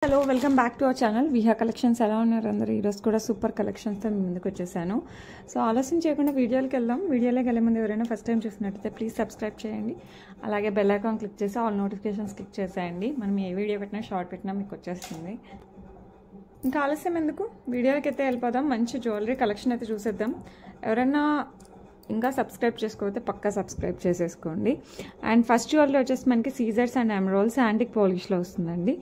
Hello welcome back to our channel Viha collections. ఎలా ఉన్నారు అందరూ? ఈరోజు కూడా సూపర్ కలెక్షన్స్తో మీ ముందుకు వచ్చేసాను. సో ఆలస్యం చేయకుండా వీడియోలోకి వెళ్దాం. వీడియోలోకి వెళ్ళే ముందు ఎవరైనా ఫస్ట్ టైం చూసినట్టయితే ప్లీజ్ సబ్స్క్రైబ్ చేయండి. అలాగే బెల్ ఐకాన్ క్లిక్ చేసి ఆల్ నోటిఫికేషన్స్ క్లిక్ చేసేయండి. మనం ఏ వీడియో పెట్టినా షార్ట్ పెట్టినా మీకు వచ్చేస్తుంది. ఇంకా ఆలస్యం ఎందుకు, వీడియోలోకి అయితే వెళ్ళిపోదాం. మంచి జ్యువెలరీ కలెక్షన్ అయితే చూసేద్దాం. ఎవరైనా ఇంకా సబ్స్క్రైబ్ చేసుకోకపోతే పక్కా సబ్స్క్రైబ్ చేసేసుకోండి. అండ్ ఫస్ట్ జ్యువెలరీ వచ్చేసి మనకి సీజర్స్ అండ్ ఎమరాల్డ్స్ యాంటిక్ పాలిష్లో వస్తుందండి.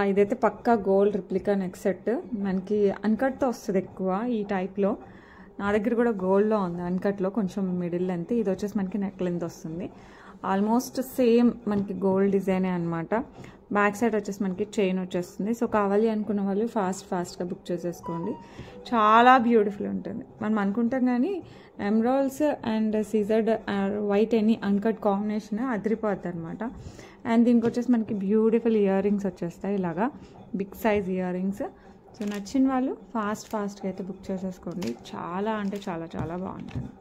ఇదైతే పక్కా గోల్డ్ రిప్లికా నెక్ సెట్. మనకి అన్కట్తో వస్తుంది ఎక్కువ ఈ టైప్లో. నా దగ్గర కూడా గోల్డ్లో ఉంది అన్కట్లో, కొంచెం మిడిల్ లెంత్. ఇది వచ్చేసి మనకి నెక్ లెంత్ వస్తుంది. ఆల్మోస్ట్ సేమ్ మనకి గోల్డ్ డిజైనే అనమాట. బ్యాక్ సైడ్ వచ్చేసి మనకి చైన్ వచ్చేస్తుంది. సో కావాలి అనుకున్న వాళ్ళు ఫాస్ట్గా బుక్ చేసేసుకోండి. చాలా బ్యూటిఫుల్ ఉంటుంది. మనం అనుకుంటాం కానీ ఎమరాల్డ్స్ అండ్ సీజర్డ్ వైట్ ఎనీ అన్కట్ కాంబినేషన్ అదిరిపోద్ది అనమాట. అండ్ దీనికి వచ్చేసి మనకి బ్యూటిఫుల్ ఇయర్ రింగ్స్ వచ్చేస్తాయి, ఇలాగా big size earrings. So నచ్చిన వాళ్ళు ఫాస్ట్గా అయితే బుక్ చేసేసుకోండి. చాలా అంటే చాలా బాగుంటుంది.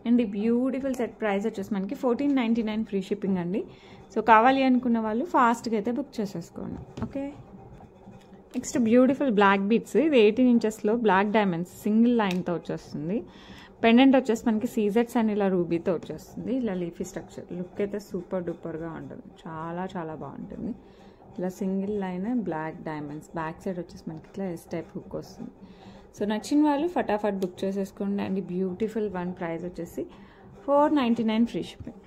అండ్ ఈ బ్యూటిఫుల్ సెట్ ప్రైస్ వచ్చేసి మనకి 1499 ఫ్రీ షిప్పింగ్ అండి. సో కావాలి అనుకున్న వాళ్ళు ఫాస్ట్గా అయితే బుక్ చేసేసుకోండి. Okay, next beautiful black beads. ఇది 18 ఇంచెస్లో బ్లాక్ డైమండ్స్ సింగిల్ లైన్తో వచ్చేస్తుంది. పెండెంట్ వచ్చేసి మనకి సీజెట్స్ అండ్ ఇలా రూబీతో వచ్చేస్తుంది. ఇలా లీఫీ స్ట్రక్చర్ లుక్ అయితే సూపర్ డూపర్గా ఉంటుంది. చాలా బాగుంటుంది. ఇలా single line black diamonds. Back side వచ్చేసి మనకి ఇట్లా ఎస్ టైప్ హుక్ వస్తుంది. సో నచ్చిన వాళ్ళు ఫటాఫట్ బుక్ చేసేసుకోండి. అండ్ బ్యూటిఫుల్ వన్ ప్రైస్ వచ్చేసి 499 free shipping.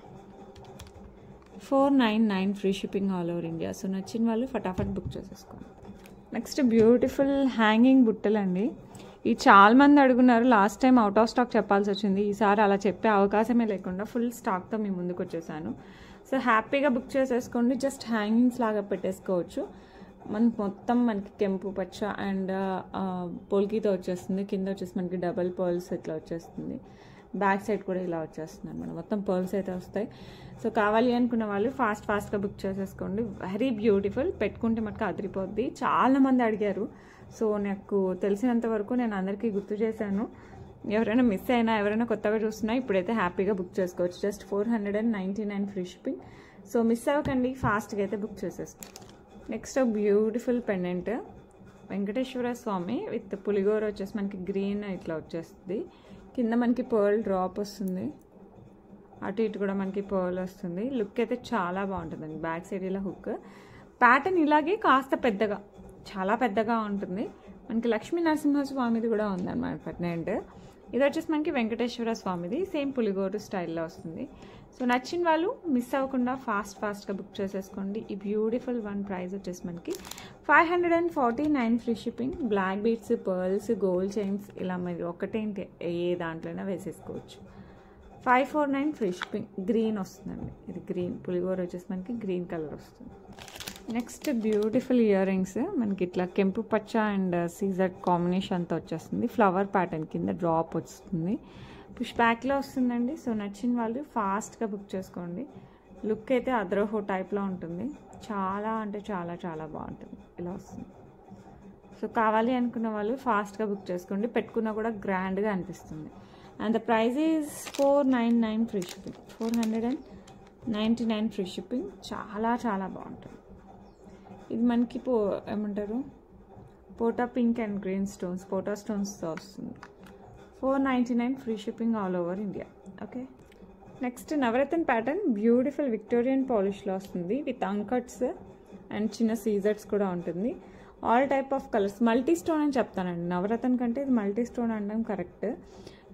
499 free shipping all over India. So నచ్చిన వాళ్ళు ఫటాఫట్ బుక్ చేసేసుకోండి. నెక్స్ట్ బ్యూటిఫుల్ హ్యాంగింగ్ బుట్టలు అండి. ఈ చాలా మంది అడుగున్నారు. Last time out of stock చెప్పాల్సి వచ్చింది. ఈసారి అలా చెప్పే అవకాశమే లేకుండా ఫుల్ స్టాక్తో మీ ముందుకు వచ్చేసాను. సో హ్యాపీగా బుక్ చేసేసుకోండి. జస్ట్ హ్యాంగింగ్స్ లాగా పెట్టేసుకోవచ్చు. మనకి కెంపు పచ్చ అండ్ పోల్కీతో వచ్చేస్తుంది. కింద వచ్చేసి మనకి డబల్ పర్ల్స్ ఇట్లా వచ్చేస్తుంది. బ్యాక్ సైడ్ కూడా ఇలా వచ్చేస్తుంది అనమాట. మొత్తం పర్ల్స్ అయితే వస్తాయి. సో కావాలి అనుకున్న వాళ్ళు ఫాస్ట్గా బుక్ చేసేసుకోండి. Very beautiful. పెట్టుకుంటే మనకు అదిరిపోద్ది. చాలామంది అడిగారు. సో నాకు తెలిసినంత వరకు నేను అందరికీ గుర్తు చేశాను. ఎవరైనా మిస్ అయినా, ఎవరైనా కొత్తగా చూస్తున్నా ఇప్పుడైతే హ్యాపీగా బుక్ చేసుకోవచ్చు. Just 499 free shipping. So miss అవ్వకండి, ఫాస్ట్గా అయితే బుక్ చేసేసుకోండి. Next beautiful pendant. Venkateshwara Swamy with పులిగోర వచ్చేసి మనకి గ్రీన్ ఇట్లా వచ్చేస్తుంది. కింద మనకి పర్ల్ డ్రాప్ వస్తుంది. అటు ఇటు కూడా మనకి పర్ల్ వస్తుంది. లుక్ అయితే చాలా బాగుంటుందండి. బ్యాక్ సైడ్ ఇలా హుక్ ప్యాటర్న్ ఇలాగే కాస్త పెద్దగా, చాలా పెద్దగా ఉంటుంది. మనకి లక్ష్మీ నరసింహస్వామిది కూడా ఉందన్నమాట పెండెంట్. ఇది వచ్చేసి మనకి వెంకటేశ్వర స్వామిది సేమ్ పులిగోరు స్టైల్లో వస్తుంది. సో నచ్చిన వాళ్ళు మిస్ అవ్వకుండా ఫాస్ట్గా బుక్ చేసేసుకోండి. ఈ బ్యూటిఫుల్ వన్ ప్రైస్ వచ్చేసి మనకి 549 free shipping. Black beads, pearls, gold chains ఇలా మీరు ఒకటేంటి ఏ దాంట్లోనే వేసేసుకోవచ్చు. 549 ఫ్రీ షిప్పింగ్. గ్రీన్ వస్తుందండి. ఇది గ్రీన్ పులిగోర వచ్చేసి మనకి గ్రీన్ కలర్ వస్తుంది. Next beautiful ear rings. మనకి ఇట్లా కెంపు పచ్చ అండ్ సీజర్ కాంబినేషన్తో వచ్చేస్తుంది. ఫ్లవర్ ప్యాటర్న్ కింద డ్రాప్ వస్తుంది. పుష్ బ్యాక్లో వస్తుందండి. సో నచ్చిన వాళ్ళు ఫాస్ట్గా బుక్ చేసుకోండి. లుక్ అయితే అద్రోహో టైప్లో ఉంటుంది. చాలా అంటే చాలా బాగుంటుంది. ఇలా వస్తుంది. సో కావాలి అనుకున్న వాళ్ళు ఫాస్ట్గా బుక్ చేసుకోండి. పెట్టుకున్నా కూడా గ్రాండ్గా అనిపిస్తుంది. And the price is 499 free shipping. 499 free shipping. చాలా బాగుంటుంది. ఇది మనకి ఏమంటారు పోటా పింక్ అండ్ గ్రీన్ స్టోన్స్, పోటా స్టోన్స్తో వస్తుంది. 499 free shipping all over India. Okay, next Navaratna pattern. Beautiful Victorian పాలిష్లో వస్తుంది విత్ అంకట్స్ అండ్ చిన్న సీజర్స్ కూడా ఉంటుంది. All type of colours. Multi stone అని చెప్తానండి. నవరత్న కంటే ఇది మల్టీ స్టోన్ అనడం కరెక్ట్.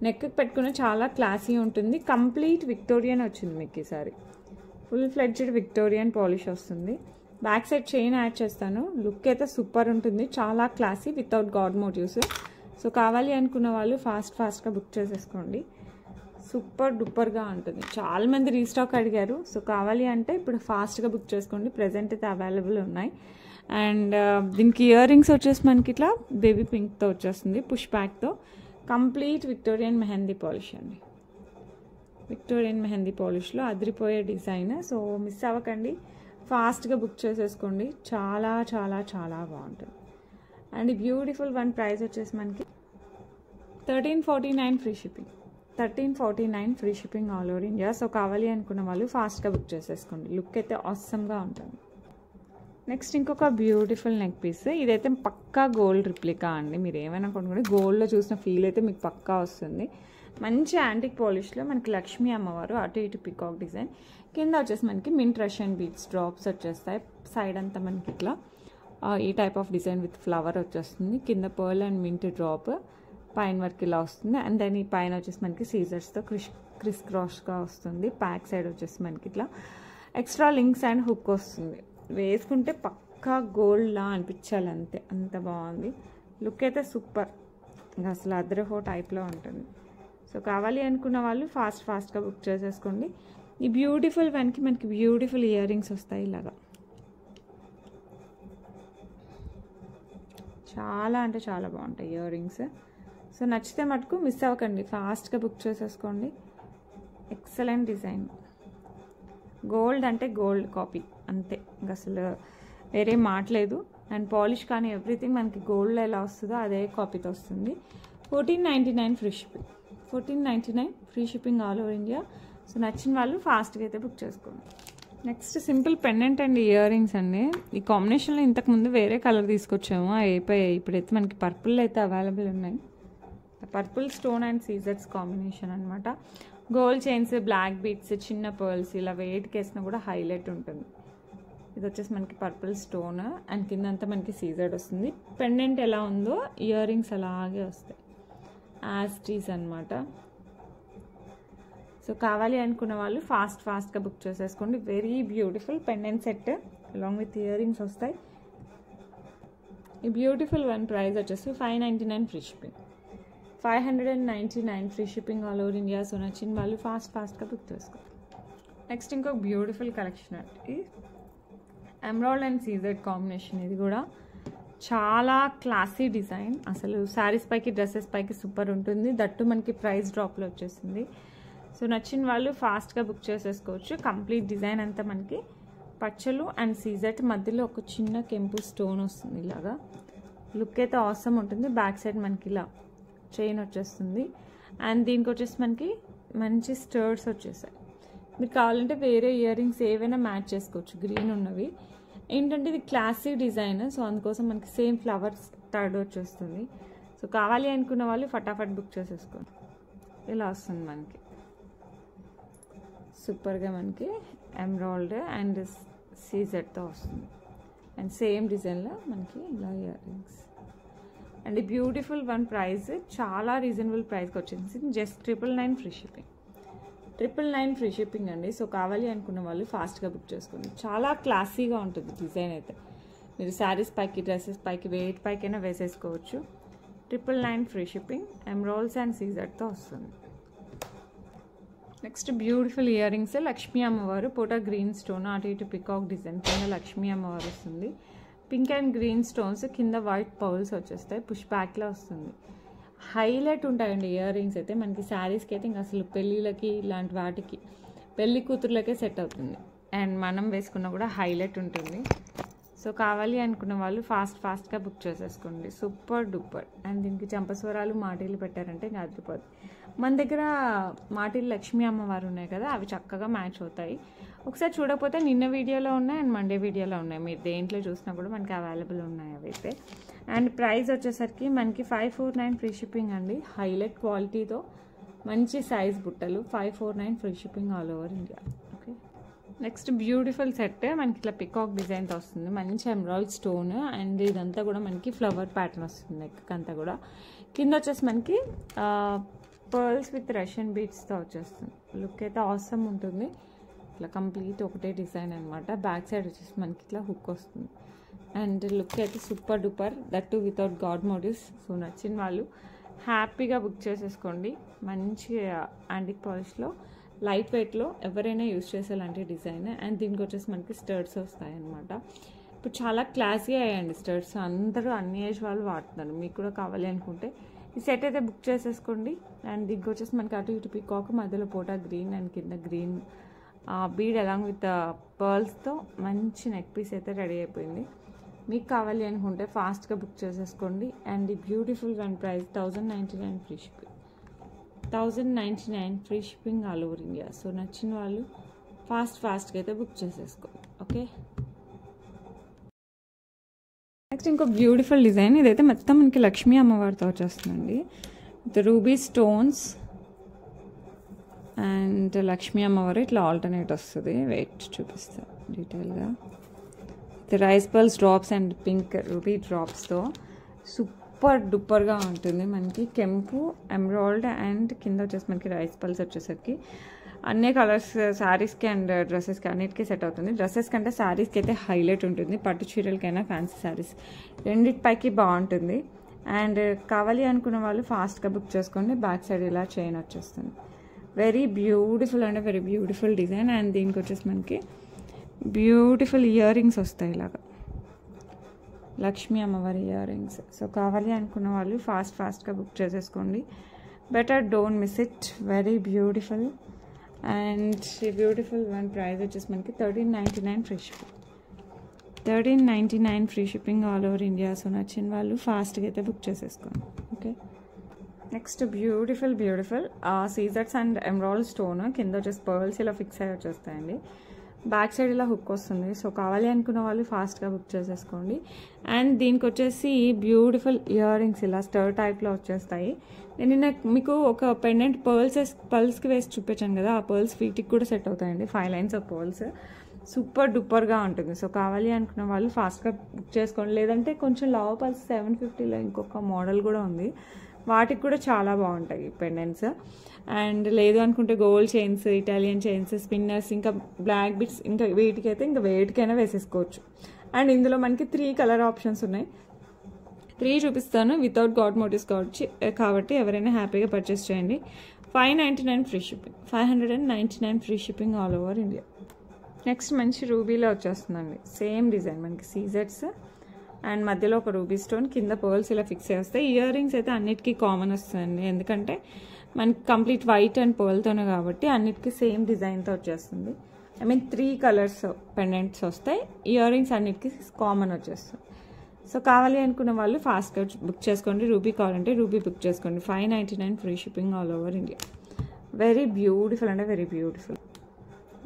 నెక్కి పెట్టుకున్న చాలా క్లాసీ ఉంటుంది. కంప్లీట్ విక్టోరియన్ వచ్చింది మీకు ఈసారి. ఫుల్ ఫ్లెడ్జ్డ్ విక్టోరియన్ పాలిష్ వస్తుంది. బ్యాక్ సైడ్ చైన్ యాడ్ చేస్తాను. లుక్ అయితే సూపర్ ఉంటుంది. చాలా classy without god motives. So కావాలి అనుకున్న వాళ్ళు ఫాస్ట్గా బుక్ చేసేసుకోండి. సూపర్ డూపర్గా ఉంటుంది. చాలా మంది రీస్టాక్ అడిగారు. సో కావాలి అంటే ఇప్పుడు ఫాస్ట్గా బుక్ చేసుకోండి. ప్రెజెంట్ అయితే అవైలబుల్ ఉన్నాయి. అండ్ దీనికి ఇయర్ రింగ్స్ వచ్చేసి మనకి ఇట్లా బేబీ పింక్తో వచ్చేస్తుంది. పుష్ బ్యాక్తో. కంప్లీట్ విక్టోరియన్ మెహందీ పాలిష్ అండి. విక్టోరియన్ మెహందీ పాలిష్లో అదిరిపోయే డిజైన్. సో మిస్ అవ్వకండి, ఫాస్ట్గా బుక్ చేసేసుకోండి. చాలా బాగుంటుంది. అండ్ ఈ బ్యూటిఫుల్ వన్ ప్రైస్ వచ్చేసి మనకి 1349 free shipping. 1349 free shipping all over India. So కావాలి అనుకున్న వాళ్ళు ఫాస్ట్గా బుక్ చేసేసుకోండి. లుక్ అయితే ఆసమ్గా ఉంటుంది. నెక్స్ట్ ఇంకొక బ్యూటిఫుల్ నెక్ పీస్. ఇదైతే పక్కా గోల్డ్ రిప్లికా అండి. మీరు ఏమైనా కొనుక్కోండి, గోల్డ్లో చూసిన ఫీల్ అయితే మీకు పక్కా వస్తుంది. మంచి యాంటిక్ పాలిష్లో మనకి లక్ష్మీ అమ్మవారు, అటు ఇటు పికాక్ డిజైన్, కింద వచ్చేసి మనకి మింట్ రష్యన్ బీడ్స్ డ్రాప్స్ వచ్చేస్తాయి. సైడ్ అంతా మనకి ఇట్లా ఈ type of design with flower వచ్చేస్తుంది. కింద పర్ల్ అండ్ మింట్ డ్రాప్, పైన వరకు ఇలా వస్తుంది. అండ్ దెన్ ఈ పైన వచ్చేసి మనకి సీజర్స్తో క్రిస్ క్రాస్గా వస్తుంది. బ్యాక్ సైడ్ వచ్చేసి మనకి ఇట్లా ఎక్స్ట్రా లింక్స్ అండ్ హుక్ వస్తుంది. వేసుకుంటే పక్కా గోల్డ్లా అనిపించాలి, అంతే, అంత బాగుంది. లుక్ అయితే సూపర్, ఇంకా అసలు అద్రహో టైప్లో ఉంటుంది. సో కావాలి అనుకున్న వాళ్ళు ఫాస్ట్గా బుక్ చేసేసుకోండి. ఈ బ్యూటిఫుల్ వన్కి మనకి బ్యూటిఫుల్ ఇయర్ రింగ్స్ వస్తాయి ఇలాగా. చాలా అంటే చాలా బాగుంటాయి ఇయర్ రింగ్స్. సో నచ్చితే మటుకు మిస్ అవ్వకండి, ఫాస్ట్గా బుక్ చేసేసుకోండి. Excellent design. గోల్డ్ అంటే గోల్డ్ కాపీ అంతే, ఇంకా అసలు వేరే మాట్లేదు. అండ్ పాలిష్ కానీ ఎవ్రీథింగ్ మనకి గోల్డ్లో ఎలా వస్తుందో అదే కాపీతో వస్తుంది. 1499 free shipping. 1499 free shipping all over India. So నచ్చిన వాళ్ళు ఫాస్ట్గా అయితే బుక్ చేసుకోండి. Next simple pendant and ear rings అండి. ఈ కాంబినేషన్లో ఇంతకుముందు వేరే కలర్ తీసుకొచ్చాము, అయిపోయాయి. ఇప్పుడైతే మనకి పర్పుల్ అయితే అవైలబుల్ ఉన్నాయి. Purple stone and scissors combination అనమాట. గోల్డ్ చైన్స్, బ్లాక్ బీట్స్, చిన్న పర్ల్స్ ఇలా వెయిట్కి వేసినా కూడా హైలైట్ ఉంటుంది. ఇది వచ్చేసి మనకి పర్పుల్ స్టోన్ అండ్ కిందంతా మనకి సీజర్డ్ వస్తుంది. పెండెంట్ ఎలా ఉందో ఇయర్ రింగ్స్ అలాగే వస్తాయి, యాస్టీస్ అనమాట. సో కావాలి అనుకున్న వాళ్ళు ఫాస్ట్గా బుక్ చేసేసుకోండి. Very beautiful pendant set along with ear rings వస్తాయి. ఈ బ్యూటిఫుల్ వన్ ప్రైస్ వచ్చేసి 599 free shipping. 599 free shipping all over India. So నచ్చిన వాళ్ళు ఫాస్ట్గా బుక్ చేసుకోండి. నెక్స్ట్ ఇంకొక బ్యూటిఫుల్ కలెక్షన్ అండి, ఎమరాల్డ్ అండ్ సీజర్డ్ కాంబినేషన్. ఇది కూడా చాలా క్లాసీ డిజైన్. అసలు శారీస్ పైకి, డ్రెస్సెస్ పైకి సూపర్ ఉంటుంది. దట్టు మనకి ప్రైస్ డ్రాప్లో వచ్చేసింది. సో నచ్చిన వాళ్ళు ఫాస్ట్గా బుక్ చేసేసుకోవచ్చు. కంప్లీట్ డిజైన్ అంతా మనకి పచ్చలు అండ్ సీజర్డ్ మధ్యలో ఒక చిన్న కెంపు స్టోన్ వస్తుంది. ఇలాగా లుక్ అయితే ఆసమ్ ఉంటుంది. బ్యాక్ సైడ్ మనకి ఇలా చైన్ వచ్చేస్తుంది. అండ్ దీనికి వచ్చేసి మనకి మంచి స్టర్డ్స్ వచ్చేసాయి. మీరు కావాలంటే వేరే ఇయర్ రింగ్స్ ఏవైనా మ్యాచ్ చేసుకోవచ్చు, గ్రీన్ ఉన్నవి. ఏంటంటే ఇది క్లాసిక్ డిజైన్, సో అందుకోసం మనకి సేమ్ ఫ్లవర్స్ థర్డ్ వచ్చేస్తుంది. సో కావాలి అనుకున్న వాళ్ళు ఫటాఫట్ బుక్ చేసేసుకోండి. ఇలా వస్తుంది మనకి సూపర్గా, మనకి ఎమరాల్డ్ అండ్ సీజర్డ్తో వస్తుంది. అండ్ సేమ్ డిజైన్లో మనకి ఇలా ఇయర్ రింగ్స్. అండ్ ఈ బ్యూటిఫుల్ వన్ ప్రైస్ చాలా రీజనబుల్ ప్రైస్కి వచ్చింది. Just 999 free shipping. 999 free shipping అండి. సో కావాలి అనుకున్న వాళ్ళు ఫాస్ట్గా బుక్ చేసుకోండి. చాలా క్లాసీగా ఉంటుంది డిజైన్ అయితే. మీరు శారీస్ పైకి, డ్రెస్సెస్ పైకి, వెయిట్ పైకైనా వేసేసుకోవచ్చు. 999 ఫ్రీ షిప్పింగ్, ఎమరాల్డ్స్ అండ్ సీజర్డ్తో వస్తుంది. Next beautiful ear rings, Lakshmi అమ్మవారు, పోటా గ్రీన్ స్టోన్, అటు ఇటు పికాక్ డిజైన్, కింద లక్ష్మీ అమ్మవారు వస్తుంది. పింక్ అండ్ గ్రీన్ స్టోన్స్, కింద వైట్ పౌల్స్ వచ్చేస్తాయి. పుష్ బ్యాక్లో వస్తుంది. హైలైట్ ఉంటాయండి ఇయర్ రింగ్స్ అయితే. మనకి శారీస్కి అయితే ఇంకా అసలు పెళ్ళిళ్ళకి ఇలాంటి వాటికి, పెళ్ళి కూతుర్లకే సెట్ అవుతుంది. అండ్ మనం వేసుకున్నా కూడా హైలైట్ ఉంటుంది. సో కావాలి అనుకున్న వాళ్ళు ఫాస్ట్గా బుక్ చేసేసుకోండి. Super duper. అండ్ దీనికి చంపస్వరాలు, మాటీలు పెట్టారంటే ఇంకా అదిరిపోద్ది. మన దగ్గర మాటీలు లక్ష్మీ అమ్మవారు ఉన్నాయి కదా, అవి చక్కగా మ్యాచ్ అవుతాయి. ఒకసారి చూడకపోతే నిన్న వీడియోలో ఉన్నాయి అండ్ మండే వీడియోలో ఉన్నాయి. మీరు దేంట్లో చూసినా కూడా మనకి అవైలబుల్ ఉన్నాయి అవి అయితే. అండ్ ప్రైస్ వచ్చేసరికి మనకి 549 ఫ్రీ షిప్పింగ్ అండి. హైలైట్ క్వాలిటీతో మంచి సైజ్ బుట్టలు, 549 free shipping all over India. Okay, next beautiful set మనకి ఇట్లా పికాక్ డిజైన్తో వస్తుంది. మంచి ఎమరాల్డ్ స్టోన్ అండ్ ఇదంతా కూడా మనకి ఫ్లవర్ ప్యాటర్న్ వస్తుంది. నెక్ అంతా కూడా కింద వచ్చేసి మనకి పర్ల్స్ విత్ రష్యన్ బీడ్స్తో వచ్చేస్తుంది. లుక్ అయితే ఆసమ్ ఉంటుంది. ఇట్లా కంప్లీట్ ఒకటే డిజైన్ అనమాట. బ్యాక్ సైడ్ వచ్చేసి మనకి ఇట్లా హుక్ వస్తుంది. అండ్ లుక్ అయితే super duper, that to without god motives. So నచ్చిన వాళ్ళు హ్యాపీగా బుక్ చేసేసుకోండి. మంచి యాంటిక్ పాలిష్లో, లైట్ వెయిట్లో ఎవరైనా యూజ్ చేసేలాంటి డిజైన్. అండ్ దీనికి వచ్చేసి మనకి స్టర్డ్స్ వస్తాయి అనమాట. ఇప్పుడు చాలా క్లాసీ అయ్యాయండి స్టర్డ్స్, అందరూ అన్ని ఏజ్ వాళ్ళు వాడుతున్నారు. మీకు కూడా కావాలి అనుకుంటే ఈ సెట్ అయితే బుక్ చేసేసుకోండి. అండ్ దీనికి వచ్చేసి మనకి అటు ఇటు పికాక్, మధ్యలో పోటా గ్రీన్ అండ్ కింద గ్రీన్ బీడ్ అలాంగ్ విత్ పర్ల్స్తో మంచి నెక్ పీస్ అయితే రెడీ అయిపోయింది. మీకు కావాలి అనుకుంటే ఫాస్ట్గా బుక్ చేసేసుకోండి. అండ్ ఈ beautiful one price 1099 free shipping. 1099 free shipping all over India. So నచ్చిన వాళ్ళు ఫాస్ట్గా అయితే బుక్ చేసేసుకోండి. ఓకే. నెక్స్ట్ ఇంకో బ్యూటిఫుల్ డిజైన్, ఇదైతే మొత్తం మనకి లక్ష్మీ అమ్మవారితో వచ్చేస్తుందండి. With ruby stones and Lakshmi అమ్మవారు ఇట్లా ఆల్టర్నేట్ వస్తుంది. వెయిట్ చూపిస్తా డీటెయిల్గా. With rice pearls drops and pink ruby డ్రాప్స్తో సూపర్ డూపర్గా ఉంటుంది. మనకి కెంపు ఎమరాల్డ్ అండ్ కింద వచ్చేసి మనకి రైస్ పర్ల్స్ వచ్చేసరికి అన్ని కలర్స్ శారీస్కి అండ్ డ్రెస్సెస్కి అన్నిటికీ సెట్ అవుతుంది. డ్రెస్సెస్ కంటే శారీస్కి అయితే హైలైట్ ఉంటుంది. పట్టు చీరలకైనా ఫ్యాన్సీ శారీస్ రెండిటిపైకి బాగుంటుంది. అండ్ కావాలి అనుకున్న వాళ్ళు ఫాస్ట్గా బుక్ చేసుకోండి. బ్యాక్ సైడ్ ఇలా చైన్ వచ్చేస్తుంది. వెరీ బ్యూటిఫుల్ అంటే వెరీ బ్యూటిఫుల్ డిజైన్. అండ్ దీనికి వచ్చేసి మనకి బ్యూటిఫుల్ ఇయర్ రింగ్స్ వస్తాయి ఇలాగా, లక్ష్మీ అమ్మవారి ఇయర్ రింగ్స్. సో కావాలి అనుకున్న వాళ్ళు ఫాస్ట్గా బుక్ చేసేసుకోండి. Better don't miss it. Very beautiful. And ఈ బ్యూటిఫుల్ వన్ ప్రైస్ వచ్చేసి మనకి 1399 free shipping. 1399 free shipping all over India. So నచ్చిన వాళ్ళు ఫాస్ట్గా అయితే బుక్ చేసేసుకోండి. Okay, next beautiful scissors and emerald stone కింద వచ్చేసి పర్ల్స్ ఇలా ఫిక్స్ అయ్యి వచ్చేస్తాయండి. బ్యాక్ సైడ్ ఇలా హుక్ వస్తుంది. సో కావాలి అనుకున్న వాళ్ళు ఫాస్ట్గా బుక్ చేసేసుకోండి. అండ్ దీనికి వచ్చేసి బ్యూటిఫుల్ ఇయర్ రింగ్స్ ఇలా స్టర్ టైప్లో వచ్చేస్తాయి. నేను నిన్న మీకు ఒక పెండెంట్ పర్ల్స్కి వేసి చూపించాను కదా, ఆ పర్ల్స్ వీటికి కూడా సెట్ అవుతాయండి. 5 లైన్స్ ఆఫ్ పర్ల్స్ సూపర్ డూపర్గా ఉంటుంది. సో కావాలి అనుకున్న వాళ్ళు ఫాస్ట్గా బుక్ చేసుకోండి. లేదంటే కొంచెం లావ్ పర్ల్స్ 750లో ఇంకొక మోడల్ కూడా ఉంది, వాటికి కూడా చాలా బాగుంటాయి పెండెంట్స్. అండ్ లేదు అనుకుంటే gold chains, Italian chains, spinners, ఇంకా బ్లాక్ బిట్స్, ఇంకా వీటికైతే ఇంకా వేటికైనా వేసేసుకోవచ్చు. అండ్ ఇందులో మనకి 3 కలర్ ఆప్షన్స్ ఉన్నాయి. 3 చూపిస్తాను వితౌట్ గాడ్ మోటివ్స్ కాబట్టి ఎవరైనా హ్యాపీగా పర్చేస్ చేయండి. 599 free shipping. 599 free shipping all over India. Next మంచి రూబీలో వచ్చేస్తుందండి. సేమ్ డిజైన్ మనకి సీజెట్స్ అండ్ మధ్యలో ఒక రూబీ స్టోన్, కింద పర్ల్స్ ఇలా ఫిక్స్ అయ్యి వస్తాయి. ఇయర్ రింగ్స్ అయితే అన్నిటికీ కామన్ వస్తుందండి, ఎందుకంటే మనకి కంప్లీట్ వైట్ అండ్ పర్ల్తోనే కాబట్టి అన్నిటికీ సేమ్ డిజైన్తో వచ్చేస్తుంది. 3 కలర్స్ పెండెంట్స్ వస్తాయి. ఇయర్ రింగ్స్ అన్నిటికీ కామన్ వచ్చేస్తుంది. సో కావాలి అనుకున్న వాళ్ళు ఫాస్ట్గా బుక్ చేసుకోండి. రూబీ కావాలంటే రూబీ బుక్ చేసుకోండి. 599 free shipping all over India. Very beautiful అంటే వెరీ బ్యూటిఫుల్.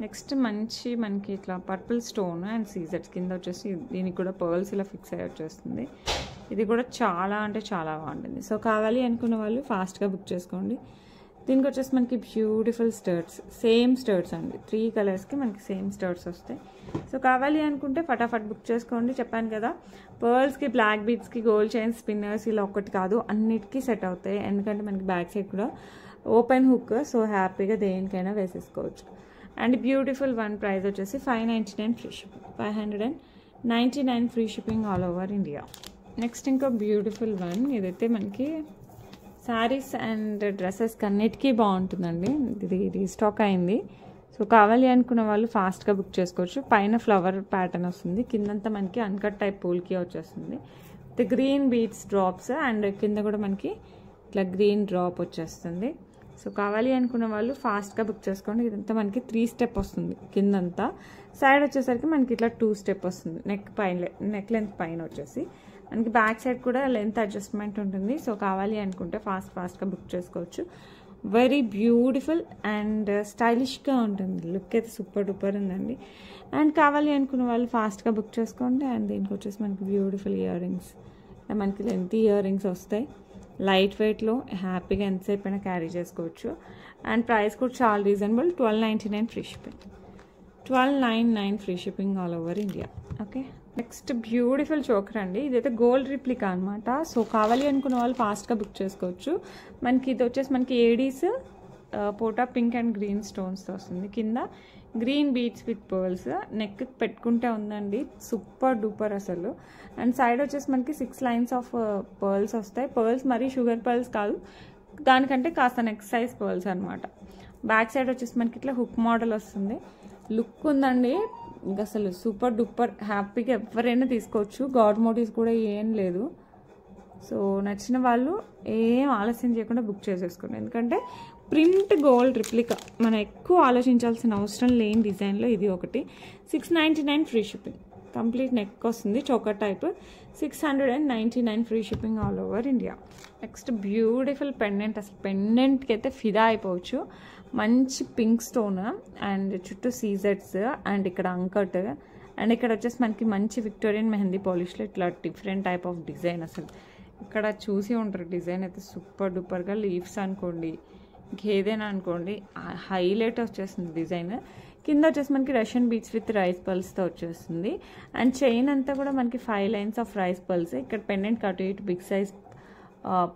నెక్స్ట్ మంచి మనకి ఇట్లా పర్పుల్ స్టోన్ అండ్ సీజెట్స్ కింద వచ్చేసి దీనికి కూడా పర్ల్స్ ఇలా ఫిక్స్ అయ్యి వచ్చేస్తుంది. ఇది కూడా చాలా అంటే చాలా బాగుంటుంది. సో కావాలి అనుకున్న వాళ్ళు ఫాస్ట్గా బుక్ చేసుకోండి. దీనికి వచ్చేసి మనకి బ్యూటిఫుల్ స్టర్ట్స్, సేమ్ స్టర్ట్స్ అండి. 3 కలర్స్కి మనకి సేమ్ స్టర్ట్స్ వస్తాయి. సో కావాలి అనుకుంటే ఫటాఫట్ బుక్ చేసుకోండి. చెప్పాను కదా, పర్ల్స్కి, బ్లాక్ బీడ్స్కి, గోల్డ్ చైన్స్, స్పిన్నర్స్ ఇలా ఒక్కటి కాదు అన్నిటికీ సెట్ అవుతాయి. ఎందుకంటే మనకి బ్యాక్ సైడ్ కూడా ఓపెన్ హుక్, సో హ్యాపీగా దేనికైనా వేసేసుకోవచ్చు. అండ్ బ్యూటిఫుల్ వన్ ప్రైస్ వచ్చేసి 599 free shipping. 599 free shipping all over India. Next ఇంకో బ్యూటిఫుల్ వన్, ఇదైతే మనకి శారీస్ అండ్ డ్రెస్సెస్కి అన్నిటికీ బాగుంటుందండి. ఇది రీస్టాక్ అయింది. సో కావాలి అనుకున్న వాళ్ళు ఫాస్ట్గా బుక్ చేసుకోవచ్చు. పైన ఫ్లవర్ ప్యాటర్న్ వస్తుంది, కిందంతా మనకి అన్కట్ టైప్ పూల్కి వచ్చేస్తుంది. With green beads drops and కింద కూడా మనకి ఇట్లా గ్రీన్ డ్రాప్ వచ్చేస్తుంది. సో కావాలి అనుకున్న వాళ్ళు ఫాస్ట్గా బుక్ చేసుకోండి. ఇదంతా మనకి 3 స్టెప్ వస్తుంది. కిందంతా సైడ్ వచ్చేసరికి మనకి ఇట్లా 2 స్టెప్ వస్తుంది. నెక్ లెంత్ పైన వచ్చేసి మనకి బ్యాక్ సైడ్ కూడా లెంత్ అడ్జస్ట్మెంట్ ఉంటుంది. సో కావాలి అనుకుంటే ఫాస్ట్గా బుక్ చేసుకోవచ్చు. వెరీ బ్యూటిఫుల్ అండ్ స్టైలిష్గా ఉంటుంది. లుక్ అయితే సూపర్ డూపర్ ఉందండి. అండ్ కావాలి అనుకున్న వాళ్ళు ఫాస్ట్గా బుక్ చేసుకోండి. అండ్ దీనికి వచ్చేసి మనకి బ్యూటిఫుల్ ఇయర్ రింగ్స్, మనకి లెంత్ ఇయర్ రింగ్స్ వస్తాయి. లైట్ వెయిట్లో హ్యాపీగా ఎంతసేపు అయినా క్యారీ చేసుకోవచ్చు. అండ్ ప్రైస్ కూడా చాలా reasonable. 1299 free shipping. 1299 free shipping all over India. Okay, next beautiful choker అండి. ఇదైతే గోల్డ్ రిప్లికా అనమాట. సో కావాలి అనుకున్న వాళ్ళు ఫాస్ట్గా బుక్ చేసుకోవచ్చు. మనకి ఇది వచ్చేసి మనకి ఏడీస్ పోటా పింక్ అండ్ గ్రీన్ స్టోన్స్తో వస్తుంది. కింద green beads with pearls, neck పెట్టుకుంటే ఉందండి సూపర్ డూపర్ అసలు. అండ్ సైడ్ వచ్చేసి మనకి 6 లైన్స్ ఆఫ్ పర్ల్స్ వస్తాయి. పర్ల్స్ మరీ షుగర్ పర్ల్స్ కాదు, దానికంటే కాస్త నెక్ సైజ్ పర్ల్స్ అనమాట. బ్యాక్ సైడ్ వచ్చేసి మనకి ఇట్లా హుక్ మోడల్ వస్తుంది. లుక్ ఉందండి ఇంకా అసలు సూపర్ డూపర్. హ్యాపీగా ఎవరైనా తీసుకోవచ్చు. గాడ్ మోటివ్స్ కూడా ఏం లేదు. సో నచ్చిన వాళ్ళు ఏం ఆలస్యం చేయకుండా బుక్ చేసేసుకోండి. ఎందుకంటే ప్రింట్ గోల్డ్ రిప్లికా, మనం ఎక్కువ ఆలోచించాల్సిన అవసరం లేని డిజైన్లో ఇది ఒకటి. 699 ఫ్రీ షిప్పింగ్. కంప్లీట్ నెక్ వస్తుంది, choker type. 699 free shipping all over India. Next beautiful pendant. అసలు పెండెంట్కి అయితే ఫిదా అయిపోవచ్చు. మంచి పింక్ స్టోన్ అండ్ చుట్టూ సీజెట్స్ అండ్ ఇక్కడ అంకట్ అండ్ ఇక్కడ వచ్చేసి మనకి మంచి విక్టోరియన్ మెహందీ పాలిష్లో ఇట్లా డిఫరెంట్ టైప్ ఆఫ్ డిజైన్. అసలు ఇక్కడ చూసి ఉంటారు డిజైన్ అయితే సూపర్ డూపర్గా. లీవ్స్ అనుకోండి, ఇంకేదైనా అనుకోండి, హైలైట్ వచ్చేస్తుంది డిజైన్. కింద వచ్చేసి మనకి రష్యన్ బీట్స్ విత్ రైస్ పల్స్తో వచ్చేస్తుంది. అండ్ చైన్ అంతా కూడా మనకి 5 లైన్స్ ఆఫ్ రైస్ పల్స్. ఇక్కడ పెండెంట్ కట్ ఇటు బిగ్ సైజ్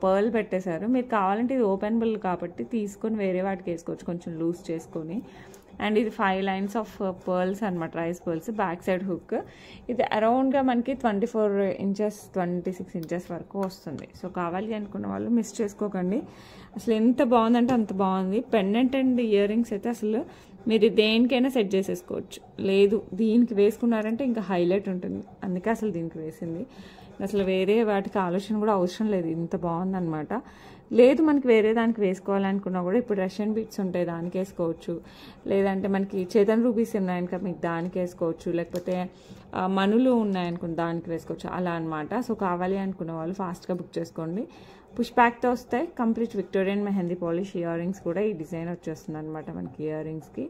పర్ల్ పెట్టేశారు. మీరు కావాలంటే ఇది ఓపెనబుల్ కాబట్టి తీసుకొని వేరే వాటికి వేసుకోవచ్చు, కొంచెం లూజ్ చేసుకొని. అండ్ ఇది 5 లైన్స్ ఆఫ్ పర్ల్స్ అనమాట, rice pearls. Back side hook. ఇది అరౌండ్గా మనకి 24 ఇంచెస్ 26 ఇంచెస్ వరకు వస్తుంది. సో కావాలి అనుకున్న వాళ్ళు మిస్ చేసుకోకండి. అసలు ఎంత బాగుందంటే అంత బాగుంది. పెండెంట్ అండ్ ఇయర్ రింగ్స్ అయితే అసలు మీరు దేనికైనా సెట్ చేసేసుకోవచ్చు. లేదు దీనికి వేసుకున్నారంటే ఇంకా హైలైట్ ఉంటుంది, అందుకే అసలు దీనికి వేసింది. అసలు వేరే వాటికి ఆలోచన కూడా అవసరం లేదు, ఇంత బాగుందన్నమాట. లేదు మనకి వేరే దానికి వేసుకోవాలనుకున్నా కూడా ఇప్పుడు రష్యన్ బీట్స్ ఉంటాయి, దానికి వేసుకోవచ్చు. లేదంటే మనకి చేతన్ రూబీస్ ఉన్నాయనుక మీకు దానికి వేసుకోవచ్చు. లేకపోతే మనులు ఉన్నాయనుకున్న దానికి వేసుకోవచ్చు, అలా అనమాట. సో కావాలి అనుకున్న వాళ్ళు ఫాస్ట్గా బుక్ చేసుకోండి. పుష్ బ్యాక్తో వస్తాయి. Complete Victorian mehndi polish ear rings కూడా ఈ డిజైన్ వచ్చేస్తుంది అనమాట మనకి. ఇయర్ రింగ్స్కి